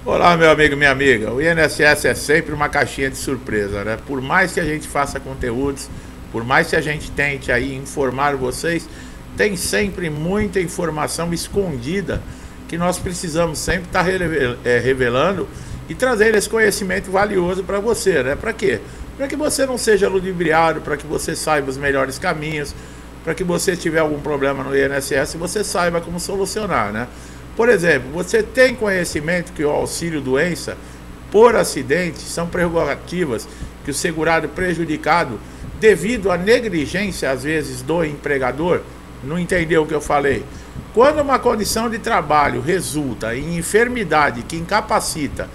Olá, meu amigo, minha amiga. O INSS é sempre uma caixinha de surpresa, né? Por mais que a gente faça conteúdos, por mais que a gente tente aí informar vocês, tem sempre muita informação escondida que nós precisamos sempre estar revelando e trazer esse conhecimento valioso para você, né? Para quê? Para que você não seja ludibriado, para que você saiba os melhores caminhos, para que você tiver algum problema no INSS, você saiba como solucionar, né? Por exemplo, você tem conhecimento que o auxílio-doença por acidente são prerrogativas que o segurado prejudicado, devido à negligência, às vezes, do empregador, não entendeu o que eu falei? Quando uma condição de trabalho resulta em enfermidade que incapacita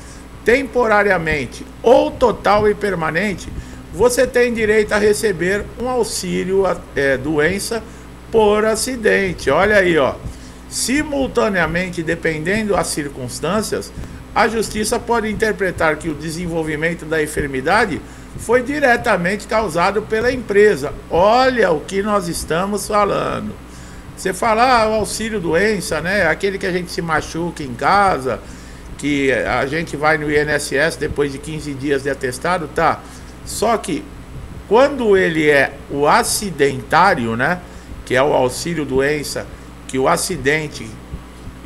temporariamente ou total e permanente, você tem direito a receber um auxílio-doença por acidente. Olha aí, ó. Simultaneamente, dependendo das circunstâncias, a Justiça pode interpretar que o desenvolvimento da enfermidade foi diretamente causado pela empresa. Olha o que nós estamos falando. Você fala, o auxílio-doença, né? Aquele que a gente se machuca em casa, que a gente vai no INSS depois de 15 dias de atestado, tá? Só que quando ele é o acidentário, né? Que é o auxílio-doença, que o acidente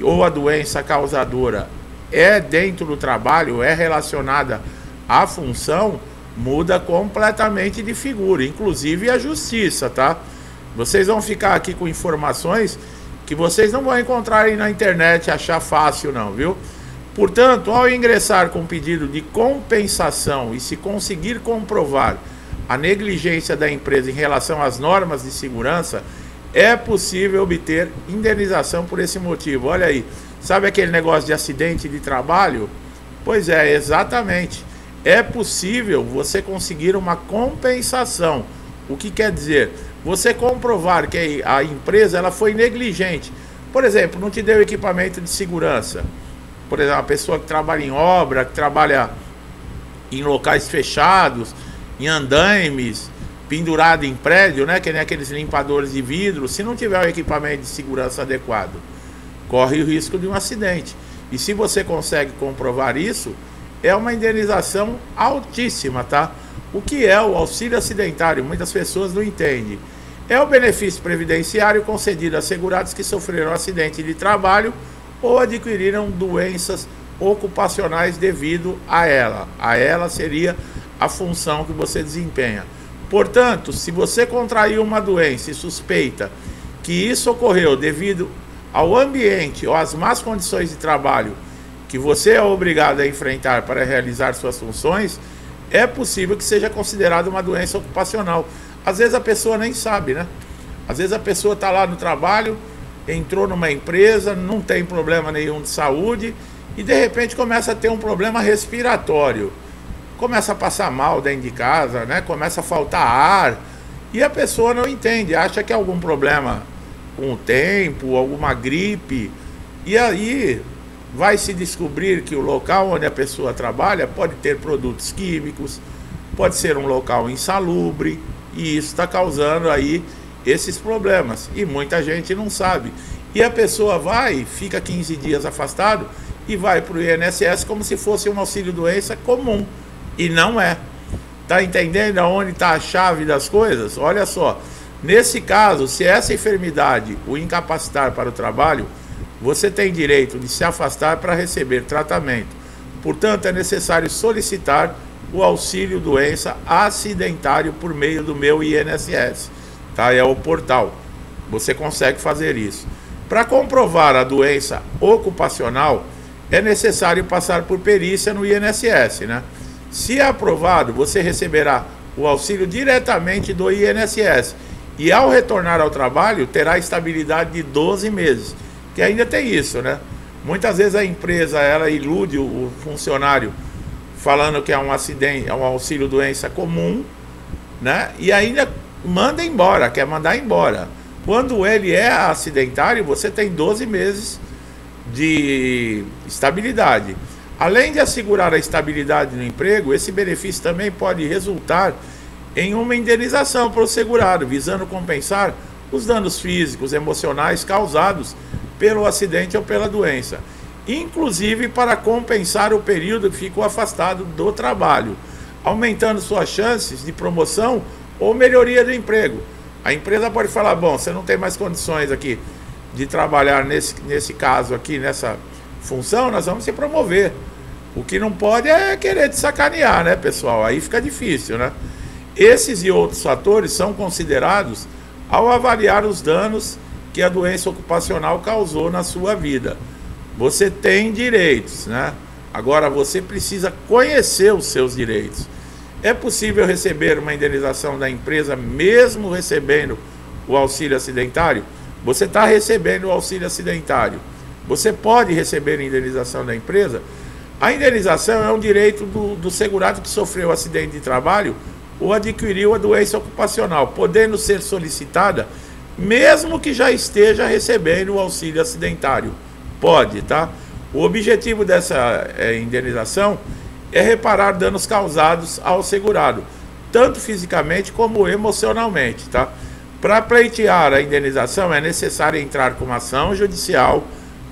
ou a doença causadora é dentro do trabalho, é relacionada à função, muda completamente de figura, inclusive a justiça, tá? Vocês vão ficar aqui com informações que vocês não vão encontrar aí na internet, achar fácil não, viu? Portanto, ao ingressar com pedido de compensação e se conseguir comprovar a negligência da empresa em relação às normas de segurança, é possível obter indenização por esse motivo. Olha aí, sabe aquele negócio de acidente de trabalho? Pois é, exatamente. É possível você conseguir uma compensação. O que quer dizer? Você comprovar que a empresa ela foi negligente. Por exemplo, não te deu equipamento de segurança. Por exemplo, uma pessoa que trabalha em obra, que trabalha em locais fechados, em andaimes, pendurado em prédio, né, que nem aqueles limpadores de vidro, se não tiver o equipamento de segurança adequado, corre o risco de um acidente. E se você consegue comprovar isso, é uma indenização altíssima, tá? O que é o auxílio acidentário? Muitas pessoas não entendem. É o benefício previdenciário concedido a segurados que sofreram acidente de trabalho ou adquiriram doenças ocupacionais devido a ela. A ela seria a função que você desempenha. Portanto, se você contraiu uma doença e suspeita que isso ocorreu devido ao ambiente ou às más condições de trabalho que você é obrigado a enfrentar para realizar suas funções, é possível que seja considerado uma doença ocupacional. Às vezes a pessoa nem sabe, né? Às vezes a pessoa está lá no trabalho, entrou numa empresa, não tem problema nenhum de saúde e de repente começa a ter um problema respiratório. Começa a passar mal dentro de casa, né? Começa a faltar ar e a pessoa não entende, acha que é algum problema com o tempo, alguma gripe, e aí vai se descobrir que o local onde a pessoa trabalha pode ter produtos químicos, pode ser um local insalubre, e isso está causando aí esses problemas, e muita gente não sabe. E a pessoa vai, fica 15 dias afastado e vai para o INSS como se fosse um auxílio-doença comum. E não é. Tá entendendo aonde está a chave das coisas? Olha só, nesse caso, se essa enfermidade o incapacitar para o trabalho, você tem direito de se afastar para receber tratamento. Portanto, é necessário solicitar o auxílio-doença acidentário por meio do meu INSS. Tá? É o portal. Você consegue fazer isso. Para comprovar a doença ocupacional, é necessário passar por perícia no INSS, né? Se aprovado, você receberá o auxílio diretamente do INSS e ao retornar ao trabalho terá estabilidade de 12 meses, que ainda tem isso, né? Muitas vezes a empresa ela ilude o funcionário falando que é um acidente, é um auxílio doença comum, né? E ainda manda embora, quer mandar embora. Quando ele é acidentário, você tem 12 meses de estabilidade. Além de assegurar a estabilidade no emprego, esse benefício também pode resultar em uma indenização para o segurado, visando compensar os danos físicos, emocionais causados pelo acidente ou pela doença. inclusive para compensar o período que ficou afastado do trabalho, aumentando suas chances de promoção ou melhoria do emprego. A empresa pode falar, bom, você não tem mais condições aqui de trabalhar nesse caso aqui, nessa função, nós vamos te promover. O que não pode é querer te sacanear, né, pessoal? Aí fica difícil, né? Esses e outros fatores são considerados ao avaliar os danos que a doença ocupacional causou na sua vida. Você tem direitos, né? Agora você precisa conhecer os seus direitos. É possível receber uma indenização da empresa mesmo recebendo o auxílio acidentário? Você está recebendo o auxílio acidentário. Você pode receber a indenização da empresa? A indenização é um direito do segurado que sofreu acidente de trabalho ou adquiriu a doença ocupacional, podendo ser solicitada mesmo que já esteja recebendo o auxílio acidentário. Pode, tá? O objetivo dessa indenização é reparar danos causados ao segurado, tanto fisicamente como emocionalmente, tá? Para pleitear a indenização é necessário entrar com uma ação judicial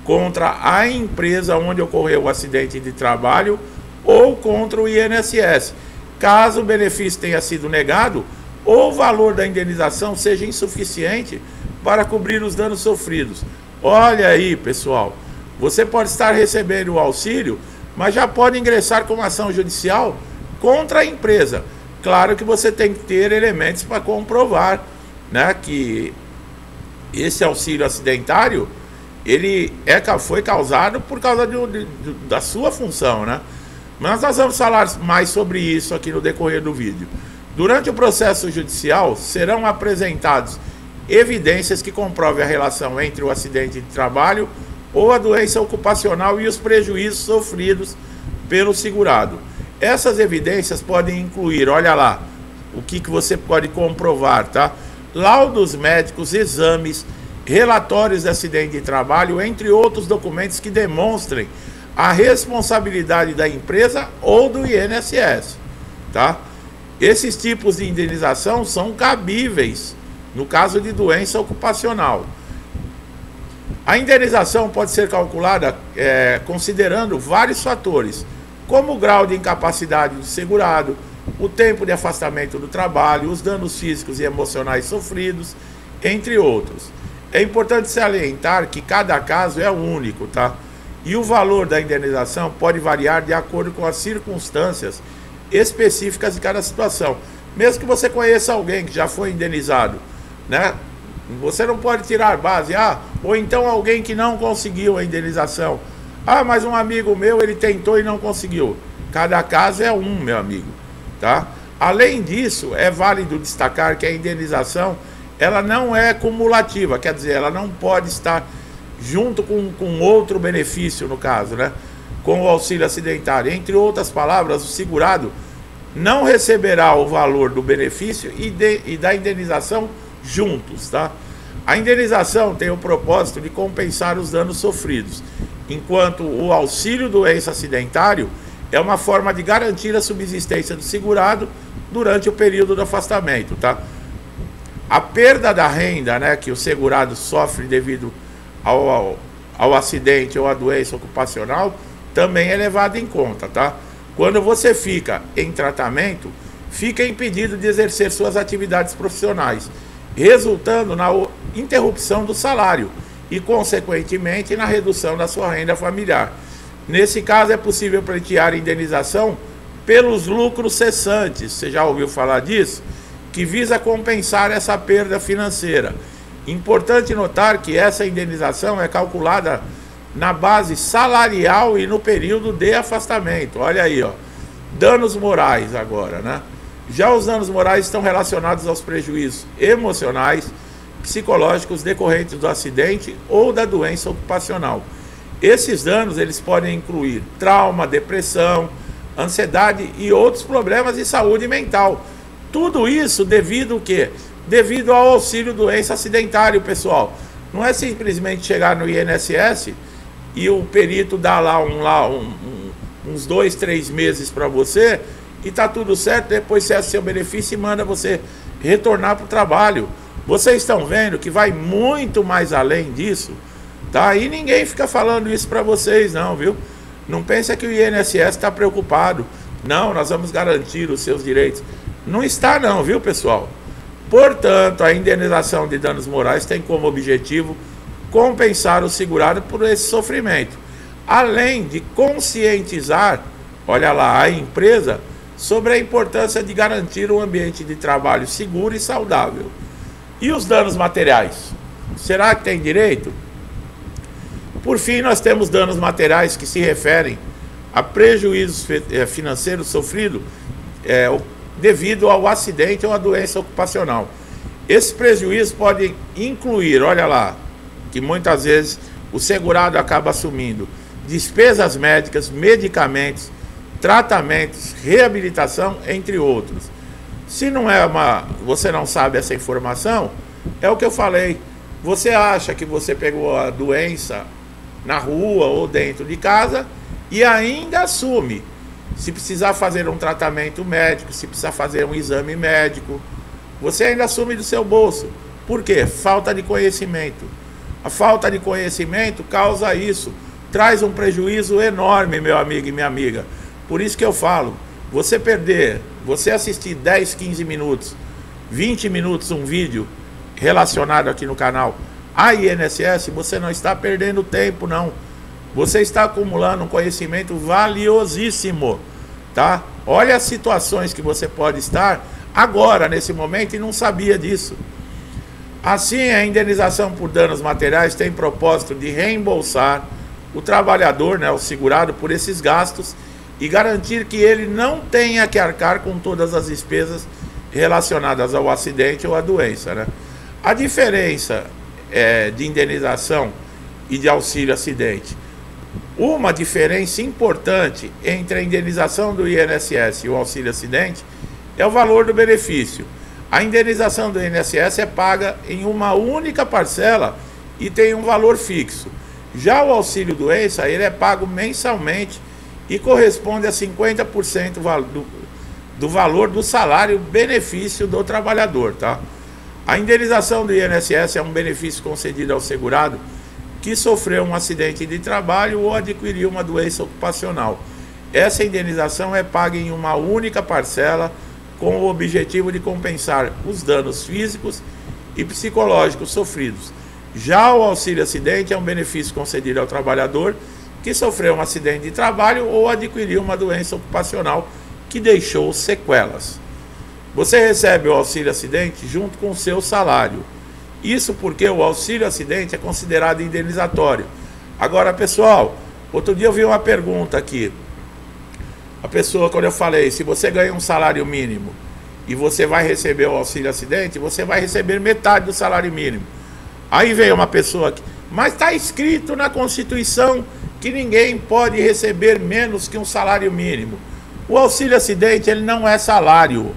contra a empresa onde ocorreu o acidente de trabalho ou contra o INSS, caso o benefício tenha sido negado ou o valor da indenização seja insuficiente para cobrir os danos sofridos. Olha aí, pessoal, você pode estar recebendo o auxílio, mas já pode ingressar com uma ação judicial contra a empresa. Claro que você tem que ter elementos para comprovar, né, que esse auxílio acidentário ele foi causado por causa da sua função, né? Mas nós vamos falar mais sobre isso aqui no decorrer do vídeo. Durante o processo judicial, serão apresentados evidências que comprovem a relação entre o acidente de trabalho ou a doença ocupacional e os prejuízos sofridos pelo segurado. Essas evidências podem incluir, olha lá, o que você pode comprovar, tá? Laudos médicos, exames, relatórios de acidente de trabalho, entre outros documentos que demonstrem a responsabilidade da empresa ou do INSS, tá? Esses tipos de indenização são cabíveis no caso de doença ocupacional. A indenização pode ser calculada considerando vários fatores, como o grau de incapacidade do segurado, o tempo de afastamento do trabalho, os danos físicos e emocionais sofridos, entre outros. É importante salientar que cada caso é único, tá? E o valor da indenização pode variar de acordo com as circunstâncias específicas de cada situação. Mesmo que você conheça alguém que já foi indenizado, né? Você não pode tirar base, ou então alguém que não conseguiu a indenização. Mas um amigo meu, ele tentou e não conseguiu. Cada caso é um, meu amigo, tá? Além disso, é válido destacar que a indenização, ela não é cumulativa, quer dizer, ela não pode estar junto com outro benefício, no caso, né? Com o auxílio acidentário. Entre outras palavras, o segurado não receberá o valor do benefício e da indenização juntos, tá? A indenização tem o propósito de compensar os danos sofridos, enquanto o auxílio doença acidentário é uma forma de garantir a subsistência do segurado durante o período do afastamento, tá? A perda da renda, né, que o segurado sofre devido ao acidente ou à doença ocupacional também é levada em conta, tá? Quando você fica em tratamento, fica impedido de exercer suas atividades profissionais, resultando na interrupção do salário e, consequentemente, na redução da sua renda familiar. Nesse caso, é possível pleitear indenização pelos lucros cessantes, você já ouviu falar disso? Que visa compensar essa perda financeira. Importante notar que essa indenização é calculada na base salarial e no período de afastamento. Olha aí, ó. Danos morais agora, né? Já os danos morais estão relacionados aos prejuízos emocionais, psicológicos decorrentes do acidente ou da doença ocupacional. Esses danos, eles podem incluir trauma, depressão, ansiedade e outros problemas de saúde mental. Tudo isso devido ao quê? Devido ao auxílio doença acidentário, pessoal. Não é simplesmente chegar no INSS e o perito dá lá uns 2, 3 meses para você e tá tudo certo, depois cessa seu benefício e manda você retornar para o trabalho. Vocês estão vendo que vai muito mais além disso, tá? E ninguém fica falando isso para vocês não, viu? Não pensa que o INSS está preocupado. Não, nós vamos garantir os seus direitos. Não está não, viu, pessoal? Portanto, a indenização de danos morais tem como objetivo compensar o segurado por esse sofrimento, além de conscientizar, olha lá, a empresa sobre a importância de garantir um ambiente de trabalho seguro e saudável. E os danos materiais? Será que tem direito? Por fim, nós temos danos materiais que se referem a prejuízos financeiros sofridos devido ao acidente ou à doença ocupacional. Esses prejuízos podem incluir, olha lá, que muitas vezes o segurado acaba assumindo despesas médicas, medicamentos, tratamentos, reabilitação, entre outros. Se não é você não sabe essa informação, é o que eu falei. Você acha que você pegou a doença na rua ou dentro de casa e ainda assume. Se precisar fazer um tratamento médico, se precisar fazer um exame médico, você ainda assume do seu bolso. Por quê? Falta de conhecimento. A falta de conhecimento causa isso. Traz um prejuízo enorme, meu amigo e minha amiga. Por isso que eu falo, você assistir 10, 15 minutos, 20 minutos um vídeo relacionado aqui no canal a INSS, você não está perdendo tempo, não. Você está acumulando um conhecimento valiosíssimo, tá? Olha as situações que você pode estar agora, nesse momento, e não sabia disso. Assim, a indenização por danos materiais tem propósito de reembolsar o trabalhador, o segurado, por esses gastos e garantir que ele não tenha que arcar com todas as despesas relacionadas ao acidente ou à doença, né? A diferença de indenização e de auxílio acidente. Uma diferença importante entre a indenização do INSS e o auxílio acidente é o valor do benefício. A indenização do INSS é paga em uma única parcela e tem um valor fixo. Já o auxílio doença, ele é pago mensalmente e corresponde a 50% do valor do salário benefício do trabalhador, tá? A indenização do INSS é um benefício concedido ao segurado que sofreu um acidente de trabalho ou adquiriu uma doença ocupacional. Essa indenização é paga em uma única parcela com o objetivo de compensar os danos físicos e psicológicos sofridos. Já o auxílio acidente é um benefício concedido ao trabalhador que sofreu um acidente de trabalho ou adquiriu uma doença ocupacional que deixou sequelas. Você recebe o auxílio acidente junto com o seu salário. Isso porque o auxílio acidente é considerado indenizatório. Agora, pessoal, outro dia eu vi uma pergunta aqui. A pessoa, quando eu falei, se você ganha um salário mínimo e você vai receber o auxílio acidente, você vai receber metade do salário mínimo. Aí veio uma pessoa aqui, mas está escrito na Constituição que ninguém pode receber menos que um salário mínimo. O auxílio acidente, ele não é salário.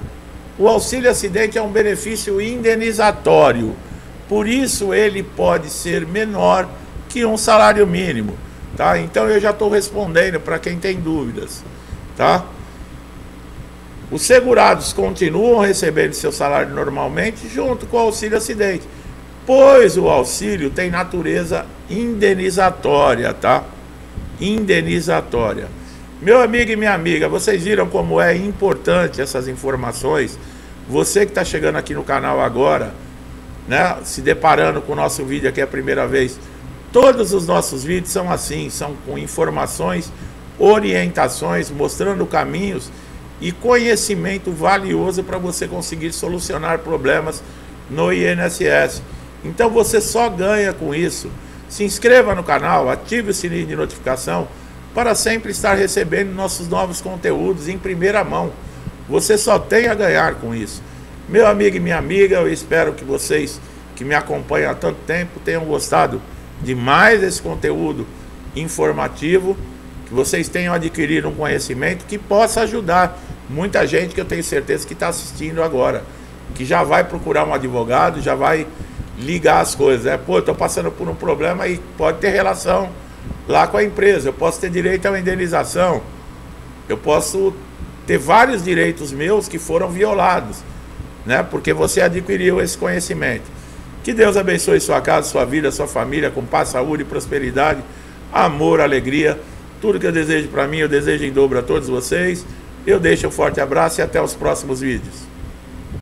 O auxílio acidente é um benefício indenizatório. Por isso ele pode ser menor que um salário mínimo, tá? Então eu já estou respondendo para quem tem dúvidas, tá? Os segurados continuam recebendo seu salário normalmente junto com o auxílio acidente, pois o auxílio tem natureza indenizatória, tá? Indenizatória. Meu amigo e minha amiga, vocês viram como é importante essas informações? Você que está chegando aqui no canal agora, né, se deparando com o nosso vídeo aqui a primeira vez, todos os nossos vídeos são assim, são com informações, orientações, mostrando caminhos e conhecimento valioso para você conseguir solucionar problemas no INSS. Então você só ganha com isso. Se inscreva no canal, ative o sininho de notificação para sempre estar recebendo nossos novos conteúdos em primeira mão. Você só tem a ganhar com isso. Meu amigo e minha amiga, eu espero que vocês que me acompanham há tanto tempo tenham gostado de mais esse conteúdo informativo, que vocês tenham adquirido um conhecimento que possa ajudar muita gente, que eu tenho certeza que está assistindo agora, que já vai procurar um advogado, já vai ligar as coisas, né? Pô, eu estou passando por um problema e pode ter relação lá com a empresa, eu posso ter direito a uma indenização, eu posso ter vários direitos meus que foram violados, né? Porque você adquiriu esse conhecimento. Que Deus abençoe sua casa, sua vida, sua família, com paz, saúde, prosperidade, amor, alegria. Tudo que eu desejo para mim, eu desejo em dobro a todos vocês. Eu deixo um forte abraço e até os próximos vídeos.